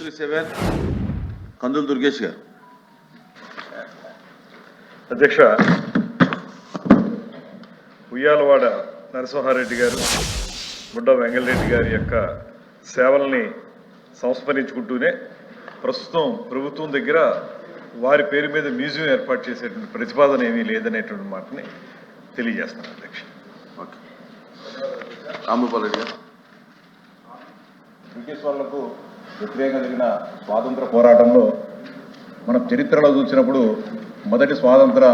237 కందులు దుర్గేష్ గారు. అధ్యక్ష, ఉయ్యాలవాడ నరసింహారెడ్డి గారు, బుడ్డ వెంగళరెడ్డి గారి యొక్క సేవల్ని సంస్మరించుకుంటూనే ప్రస్తుతం ప్రభుత్వం దగ్గర వారి పేరు మీద మ్యూజియం ఏర్పాటు చేసేటువంటి ప్రతిపాదన ఏమీ లేదనేటువంటి మాటని తెలియజేస్తాను అధ్యక్ష. ఓకే, రామగోపాల్ రెడ్డి గారు. బ్రిటిష్ వాళ్లకు వ్యతిరేకంగా జరిగిన స్వాతంత్ర పోరాటంలో మనం చరిత్రలో చూసినప్పుడు మొదటి స్వాతంత్ర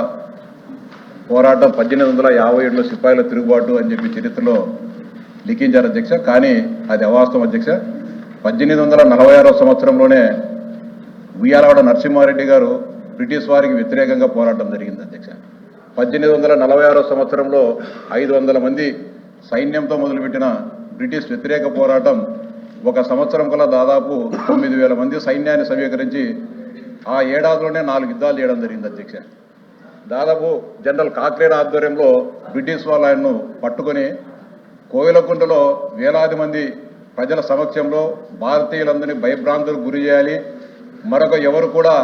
పోరాటం 1857లో సిపాయిల తిరుగుబాటు అని చెప్పి చరిత్రలో లిఖించారు అధ్యక్ష. కానీ అది అవాస్తవం అధ్యక్ష. 1846వ సంవత్సరంలోనే ఉయ్యాలవాడ నరసింహారెడ్డి గారు బ్రిటిష్ వారికి వ్యతిరేకంగా పోరాటం జరిగింది అధ్యక్ష. 1846వ సంవత్సరంలో 500 మంది సైన్యంతో మొదలుపెట్టిన బ్రిటిష్ వ్యతిరేక పోరాటం ఒక సంవత్సరం కల్లా దాదాపు 9,000 మంది సైన్యాన్ని సమీకరించి ఆ ఏడాదిలోనే 4 యుద్ధాలు చేయడం జరిగింది అధ్యక్ష. దాదాపు జనరల్ కాక్రేన్ ఆధ్వర్యంలో బ్రిటిష్ వాళ్ళు ఆయన్ను పట్టుకొని కోయిలకుంటలో వేలాది మంది ప్రజల సమక్షంలో భారతీయులందరినీ భయభ్రాంతులకు గురి చేయాలి, మరొక ఎవరు కూడా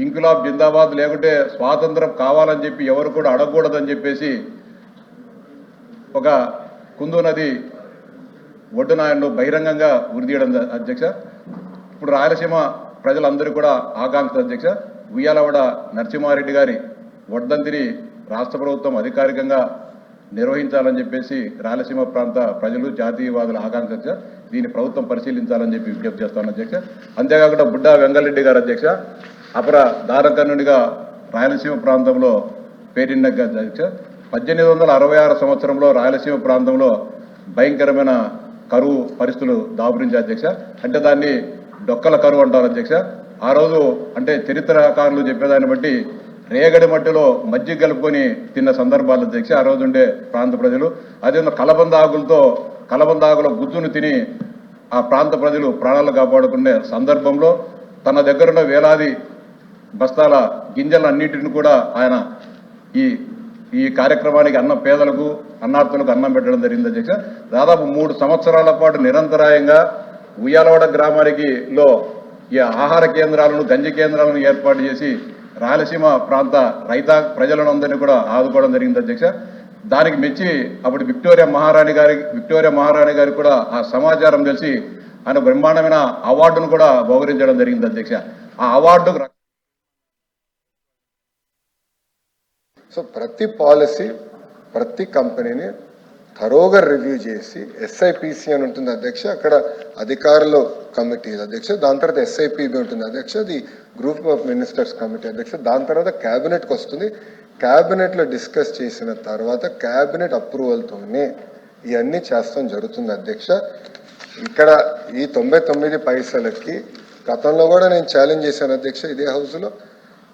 ఇంక్విలాబ్ జిందాబాద్ లేకుంటే స్వాతంత్రం కావాలని చెప్పి ఎవరు కూడా అడగకూడదని చెప్పేసి ఒక కుందు నది ఒడ్డున ఆయన్ను బహిరంగంగా ఉరిదీయడం అధ్యక్ష. ఇప్పుడు రాయలసీమ ప్రజలందరూ కూడా ఆకాంక్ష అధ్యక్ష. ఉయ్యాలవాడ నరసింహారెడ్డి గారి వర్ధంతిని రాష్ట్ర ప్రభుత్వం అధికారికంగా నిర్వహించాలని చెప్పేసి రాయలసీమ ప్రాంత ప్రజలు జాతీయవాదుల ఆకాంక్ష అధ్యక్ష. దీన్ని ప్రభుత్వం పరిశీలించాలని చెప్పి విజ్ఞప్తి చేస్తాను అధ్యక్ష. అంతేకాకుండా బుడ్డ వెంగళరెడ్డి గారు అధ్యక్ష అపర దారకర్ణుడిగా రాయలసీమ ప్రాంతంలో పేరిన్న అధ్యక్ష. 1866 సంవత్సరంలో రాయలసీమ ప్రాంతంలో భయంకరమైన కరువు పరిస్థితులు దాపురించే అధ్యక్ష. అంటే దాన్ని డొక్కల కరువు అంటారు అధ్యక్ష. ఆ రోజు అంటే చరిత్రకారులు చెప్పేదాన్ని బట్టి రేగడి మట్టిలో మజ్జిగ కలుపుకొని తిన్న సందర్భాలు అధ్యక్ష ఆ రోజు ఉండే ప్రాంత ప్రజలు. అదే కలబంద ఆకుల గుజ్జును తిని ఆ ప్రాంత ప్రజలు ప్రాణాలు కాపాడుకునే సందర్భంలో తన దగ్గరున్న వేలాది బస్తాల గింజలన్నింటిని కూడా ఆయన ఈ కార్యక్రమానికి పేదలకు అన్నార్థులకు అన్నం పెట్టడం జరిగింది అధ్యక్ష. దాదాపు 3 సంవత్సరాల పాటు నిరంతరాయంగా ఉయ్యాలవాడ గ్రామానికి ఈ ఆహార కేంద్రాలను గంజి కేంద్రాలను ఏర్పాటు చేసి రాయలసీమ ప్రాంత ప్రజలను అందరినీ కూడా ఆదుకోవడం జరిగింది అధ్యక్ష. దానికి మెచ్చి అప్పుడు విక్టోరియా మహారాణి గారికి కూడా ఆ సమాచారం తెలిసి ఆయన బ్రహ్మాండమైన అవార్డును కూడా బహుకరించడం జరిగింది అధ్యక్ష. ఆ అవార్డు సో ప్రతి పాలసీ ప్రతి కంపెనీని థరోగా రివ్యూ చేసి ఎస్ఐపిసి అని ఉంటుంది అధ్యక్ష, అక్కడ అధికారుల కమిటీ అధ్యక్ష, దాని తర్వాత ఎస్ఐపిబి ఉంటుంది అధ్యక్ష, అది గ్రూప్ ఆఫ్ మినిస్టర్స్ కమిటీ అధ్యక్ష, దాని తర్వాత క్యాబినెట్కి వస్తుంది. క్యాబినెట్లో డిస్కస్ చేసిన తర్వాత క్యాబినెట్ అప్రూవల్తోనే ఇవన్నీ చేస్తాం జరుగుతుంది అధ్యక్ష. ఇక్కడ ఈ 99 పైసలకి గతంలో కూడా నేను ఛాలెంజ్ చేశాను అధ్యక్ష. ఇదే హౌస్లో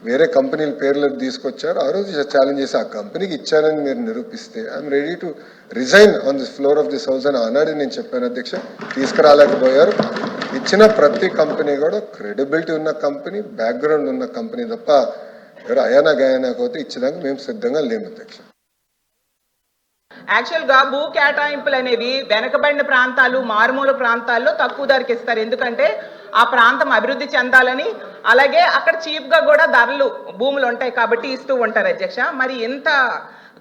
వేరే కంపెనీల పేర్లకు తీసుకొచ్చారు. ఆ రోజు ఛాలెంజ్ చేసి ఆ కంపెనీకి ఇచ్చానని మీరు నిరూపిస్తే I'm ready to resign on this floor of this house అని ఆనాడు నేను చెప్పాను అధ్యక్ష. తీసుకురాలేకపోయారు. ఇచ్చిన ప్రతి కంపెనీ కూడా క్రెడిబిలిటీ ఉన్న కంపెనీ, బ్యాక్గ్రౌండ్ ఉన్న కంపెనీ తప్ప ఎవరు అయానా గయానా పోతే ఇచ్చేదానికి మేము సిద్ధంగా లేము అధ్యక్ష. యాక్చువల్గా భూ కేటాయింపులు అనేవి వెనకబడిన ప్రాంతాలు, మారుమూల ప్రాంతాల్లో తక్కువ ధరకి ఇస్తారు. ఎందుకంటే ఆ ప్రాంతం అభివృద్ధి చెందాలని, అలాగే అక్కడ చీప్గా కూడా ధరలు భూములు ఉంటాయి కాబట్టి ఇస్తూ ఉంటారు అధ్యక్ష. మరి ఇంత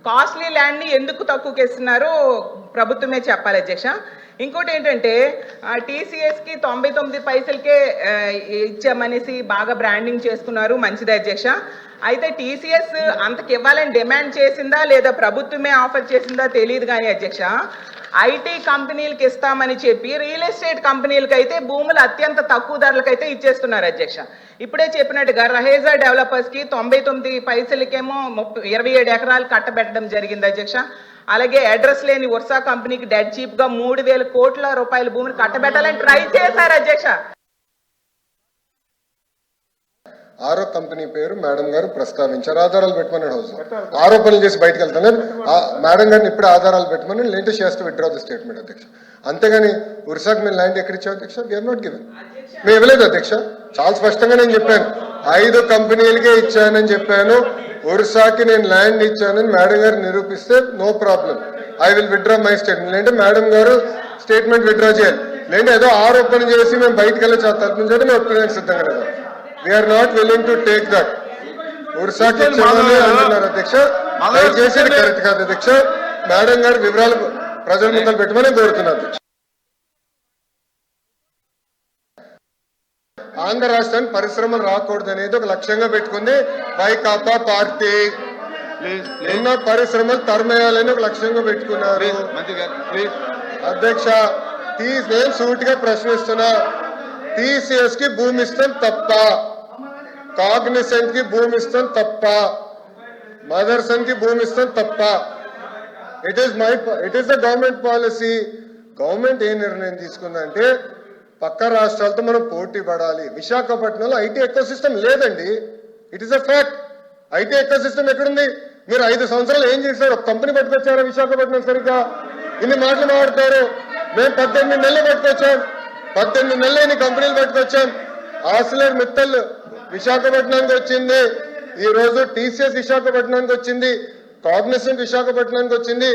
కాస్ట్లీ ల్యాండ్ని ఎందుకు తక్కువకి ఇస్తున్నారో ప్రభుత్వమే చెప్పాలి అధ్యక్ష. ఇంకోటి ఏంటంటే టీసీఎస్కి 99 పైసలకే ఇచ్చామనేసి బాగా బ్రాండింగ్ చేసుకున్నారు, మంచిదే అధ్యక్ష. అయితే టీసీఎస్ అంతకి ఇవ్వాలని డిమాండ్ చేసిందా లేదా ప్రభుత్వమే ఆఫర్ చేసిందా తెలియదు కానీ అధ్యక్ష, ఐటీ కంపెనీలకు ఇస్తామని చెప్పి రియల్ ఎస్టేట్ కంపెనీలకు అయితే భూములు అత్యంత తక్కువ ధరలకైతే ఇచ్చేస్తున్నారు అధ్యక్ష. ఇప్పుడే చెప్పినట్టుగా రహేజా డెవలపర్స్కి 99 పైసలకేమో 27 ఎకరాలు కట్టబెట్టడం జరిగింది అధ్యక్ష. అలాగే అడ్రస్ లేని వర్సా కంపెనీకి డెడ్ చీప్గా 3,000 కోట్ల రూపాయల భూమిని కట్టబెట్టాలని ట్రై చేశారు అధ్యక్ష. ఆరో కంపెనీ పేరు మేడం గారు ప్రస్తావించారు. ఆధారాలు పెట్టమన్నాడు హౌస్. ఆరోపణలు చేసి బయటకు వెళ్తాను మేడం గారిని ఇప్పుడు ఆధారాలు పెట్టమని లేటెస్ట్ చేస్తూ విత్డ్రా ది స్టేట్మెంట్ అధ్యక్ష. అంతేగాని ఉరిసాకు మేము ల్యాండ్ ఎక్కడిచ్చాం అధ్యక్ష? We are not given. మేము ఇవ్వలేదు అధ్యక్ష. చాలా స్పష్టంగా నేను చెప్పాను, 5 కంపెనీలకే ఇచ్చానని చెప్పాను. ఒరిస్సాకి నేను ల్యాండ్ ఇచ్చానని మేడం గారు నిరూపిస్తే no problem, I will withdraw my statement. అంటే మేడం గారు స్టేట్మెంట్ విత్డ్రా చేయాలి. లేదంటే ఏదో ఆరోపణ చేసి మేము బయటకు వెళ్ళి తలపించడం మేము ఒప్పుకోవడానికి సిద్ధంగా లేదు. We're not willing to take that. ఉర్సాకి ఇచ్చామని అంటున్నారు అధ్యక్ష. దయచేసి ఇది కరెక్ట్ కాదు అధ్యక్ష. మేడం గారి వివరాలు ప్రజల ముందర పెట్టమని కోరుతున్నారు అధ్యక్ష. ఆంధ్ర రాష్ట్రానికి పరిశ్రమలు రాకూడదు అనేది ఒక లక్ష్యంగా పెట్టుకుంది వైకాపా పార్టీ. ఉన్న పరిశ్రమలు తరమేయాలని ఒక లక్ష్యంగా పెట్టుకున్నారు అధ్యక్ష. నేను సూటిగా ప్రశ్నిస్తున్నా, టీసీఎస్ కి భూమి ఇస్తాం తప్ప, కాగ్నిసెంట్ కి భూమి ఇస్తాం తప్ప, మదర్సన్ కి భూమి ఇస్తాం తప్ప. It is the government policy. Government ఏ నిర్ణయం తీసుకుందంటే పక్క రాష్ట్రాలతో మనం పోటీ పడాలి. విశాఖపట్నంలో ఐటీ ఎకో సిస్టమ్ లేదండి. It is a fact. IT eco system ఎక్కడుంది? మీరు 5 సంవత్సరాలు ఏం చేశారు? ఒక కంపెనీ పట్టుకొచ్చారా విశాఖపట్నం? సరిగ్గా ఇన్ని మాటలు మాట్లాడతారు. మేము 18 నెలలు పట్టుకొచ్చాం. 18 నెలలు ఇన్ని కంపెనీలు పట్టుకొచ్చాం. ఆసిలర్ మిత్తల్ విశాఖపట్నానికి వచ్చింది. ఈ రోజు టీసీఎస్ విశాఖపట్నానికి వచ్చింది. కాగ్నిసెంట్ విశాఖపట్నానికి వచ్చింది.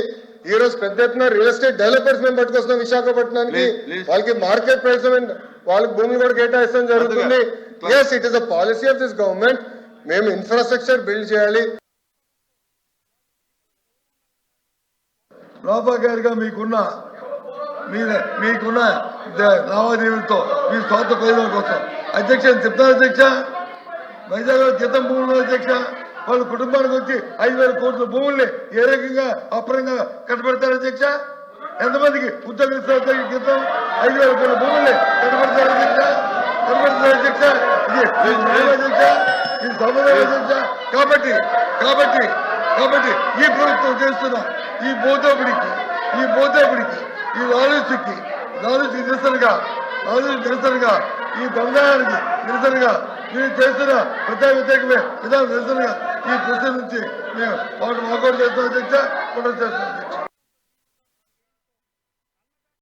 ఈ రోజు పెద్ద ఎత్తున రియల్ ఎస్టేట్ డెవలపర్స్ మేము పట్టుకొస్తున్నాం విశాఖపట్నానికి. వాళ్ళకి మార్కెట్ ప్రైస్ వాళ్ళకి భూములు కూడా కేటాయిస్తాం జరుగుతుంది. Yes, it is the policy of this government. మేము ఇన్ఫ్రాస్ట్రక్చర్ బిల్డ్ చేయాలి. లాభాకారిగా మీకున్న లావాదేవీలతో మీ స్వార్థ ప్రయోజనం కోసం అధ్యక్ష చెప్తాను అధ్యక్ష. వైజాగ్ గీతం భూములు అధ్యక్ష, వాళ్ళ కుటుంబానికి వచ్చి 5,000 కోట్ల భూముల్ని ఏ రకంగా అపరంగా కట్టబెడతారు అధ్యక్ష? ఎంతమందికి ఉద్యోగం ఇస్తారు గీతం? 5,000 కోట్ల భూముల్ని కట్టబెడతారు అధ్యక్ష. కట్టబెడతారు అధ్యక్ష. ఇది అధ్యక్ష, ఇది సమన్వయం అధ్యక్ష. కాబట్టి కాబట్టి కాబట్టి ఈ ప్రభుత్వం చేస్తున్న ఈ బోధోపిడికి ఈ లాలూచికి నిరసనగా ఈ బంగారానికి నిరసనగా మీరు చేస్తున్న వ్యతిరేకమే విధానం నిరసనగా ఈ ప్రశ్న నుంచి మేము వాకౌట్ చేస్తాం అధ్యక్ష. ప్రొటెస్ట్ చేస్తాం అధ్యక్ష.